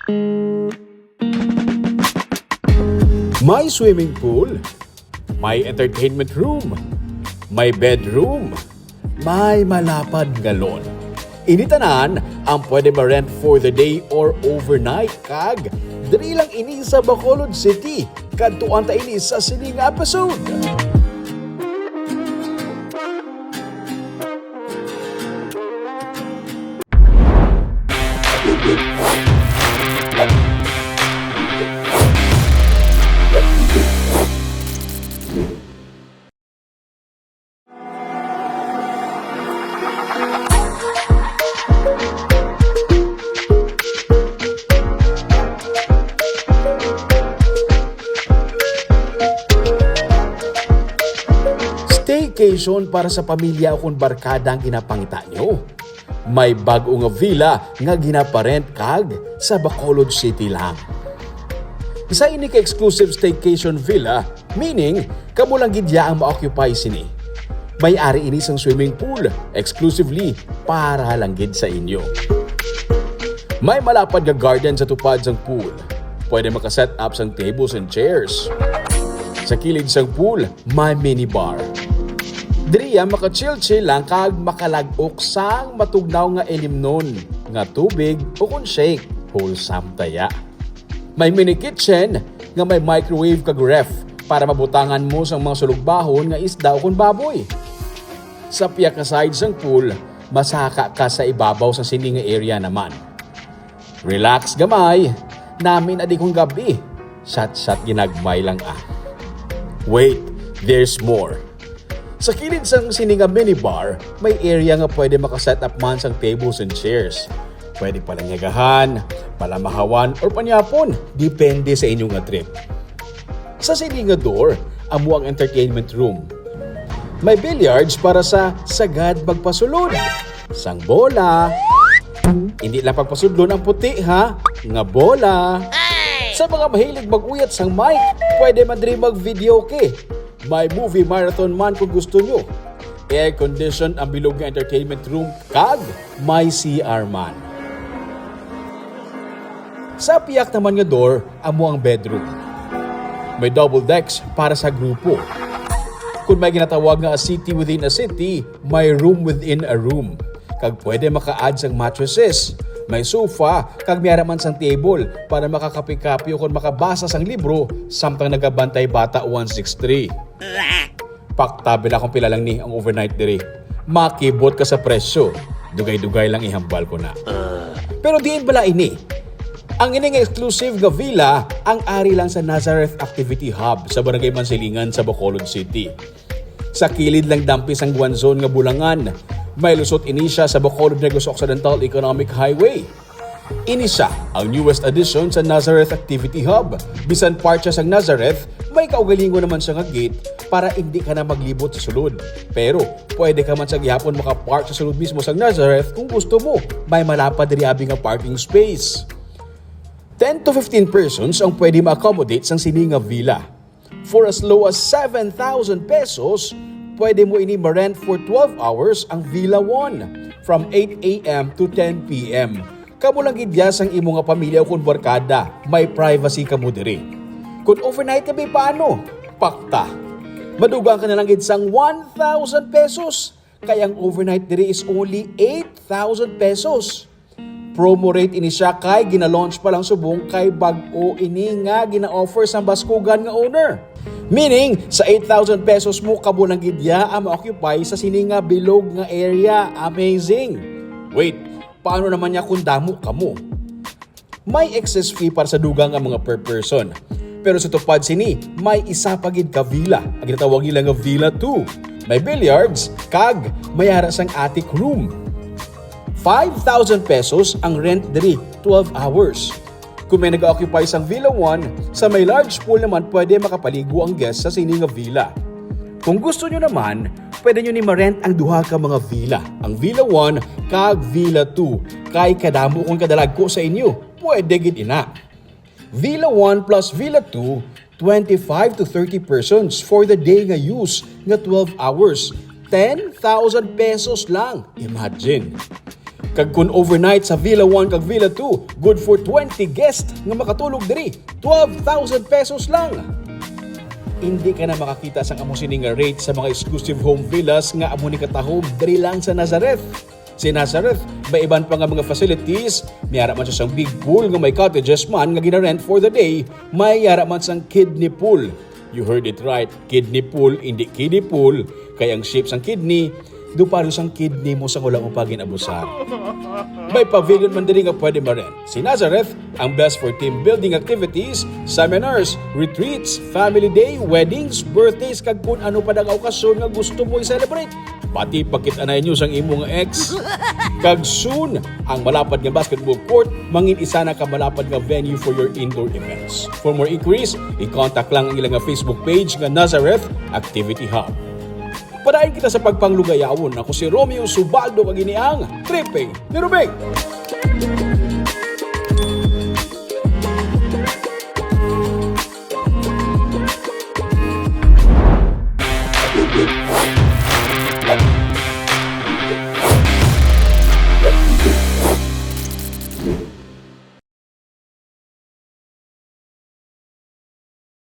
May swimming pool, may entertainment room, may bedroom, may malapad nga lawn. Initanan ang pwede ma-rent for the day or overnight kag diri lang ini sa Bacolod City kadtuan ta ini sa sining episode. Staycation para sa pamilya o kung barkada ang ginapangita nyo. May bago nga villa nga ginaparent kag sa Bacolod City lang. Isa ini ka exclusive staycation villa, meaning kamo lang gidya ang ma-occupy sini. May ari ini sang swimming pool, exclusively para lang gid sa inyo. May malapad nga garden sa tupad sang pool. Pwede makaset up sang tables and chairs. Sa kilid sang pool, may minibar. Diriya maka-chill-chill lang kag makalag-ok sang matugnaw nga elimnon, nga tubig o kun shake, wholesome taya. May mini kitchen nga may microwave kag ref para mabutangan mo sang mga sulugbahon nga isda o kun baboy. Sa piya ka side sang pool, masaka ka sa ibabaw sa sini nga area naman. Relax gamay, namin adi kong gabi, shot ginagmay lang ah. Wait, there's more. Sa kilid sang sininga minibar, may area nga pwede makaset up man sang tables and chairs. Pwede palang nyagahan, palamahawan, or panyapon. Depende sa inyong nga trip. Sa sininga door, amo ang entertainment room. May billiards para sa sagad magpasulod. Sang bola. Hindi lang pagpasudlon ang puti ha, nga bola. Sa mga mahilig mag-uyat sang mic, pwede man diri mag-videoke. May movie marathon man kung gusto nyo. Air-conditioned ang bilog nga entertainment room kag may CR man. Sa piyak naman nga door, amo ang bedroom. May double decks para sa grupo. Kung may ginatawag nga a city within a city, may room within a room. Kag pwede maka-add sang mattresses. May sofa, kag mayara man sang table para makakapi-kapi o kung makabasa sang libro samtang nagabantay bata 163. Paktabi na kung pila lang ni ang overnight diri. Makibot ka sa presyo. Dugay-dugay lang ihambal ko na. Pero diin bala ini. Ang ining exclusive nga villa ang ari lang sa Nazareth Activity Hub sa Barangay Mansilingan sa Bacolod City. Sa kilid lang dampis ang Guanzon nga Bulangan. May lusot ini siya sa Bacolod Negros Occidental Economic Highway. Ini siya ang newest addition sa Nazareth Activity Hub. Bisan part siya sa Nazareth, may kaugalingo naman siya nga gate para hindi ka na maglibot sa sulod. Pero pwede ka man sa gihapon makapark sa sulod mismo sa Nazareth kung gusto mo. May malapad diri abi nga parking space. 10 to 15 persons ang pwede ma-accommodate sang sininga villa. For as low as 7,000 pesos, pwede mo ini ma-rent for 12 hours ang Villa 1 from 8 a.m. to 10 p.m. Kamu lang gidya sang imo nga pamilya o kung barkada, may privacy ka mo diri. Kung overnight ka ba paano? Pakta. Madugang ka na lang gid sang 1,000 pesos. Kaya ang overnight diri is only 8,000 pesos. Promo rate ini siya kay gina-launch pa lang subong kay bag-o ini nga gina-offer sa Baskugan nga owner. Meaning, sa 8,000 pesos mo kamo lang gidya ang ma-occupy sa sininga bilog nga area. Amazing! Wait, paano naman niya kung damo kamo? May excess fee para sa dugang ang mga per person. Pero sa tupad sini, may isa pa gid ka villa. Ang ginatawag nila nga Villa 2. May billiards, kag may hara sang attic room. 5,000 pesos ang rent diri 12 hours. Kung may nag-occupy sang Villa 1, sa may large pool naman pwede makapaligo ang guest sa sininga villa. Kung gusto nyo naman, pwede nyo ni ma-rent ang duha ka mga villa. Ang Villa 1 kag Villa 2. Kay kadamo kung kadalag ko sa inyo, pwede gid ina. Villa 1 plus Villa 2, 25 to 30 persons for the day nga use nga 12 hours. 10,000 pesos lang. Imagine. Kag kun overnight sa Villa 1 kag Villa 2, good for 20 guests nga makatulog diri. 12,000 pesos lang. Hindi ka na makakita sa amo sini nga rate sa mga exclusive home villas nga amo ni katahom diri lang sa Nazareth. Si Nazareth, may iban pa nga mga facilities, may yara man siya sang big pool nga may cottages man nga gina-rent for the day, may yara man sang kidney pool. You heard it right, kidney pool, hindi kiddie pool, kaya ang shape sang kidney, dupalo sang kidney mo sa kulang upagin abusar. May pavilion man diri nga pwede ma-rent. Si Nazareth, ang best for team building activities, seminars, retreats, family day, weddings, birthdays, kag kung ano pa ang okasyon nga gusto mo i-celebrate. Pati pakit-anay nyo sang imong ex. Kag soon, ang malapad nga basketball court, mangin isa na ka malapad nga venue for your indoor events. For more inquiries, i-contact lang ang ilang nga Facebook page nga Nazareth Activity Hub. Padayon kita sa pagpanglugayawon. Ako si Romeo Subaldo kag ini ang Tripping ni Rubing.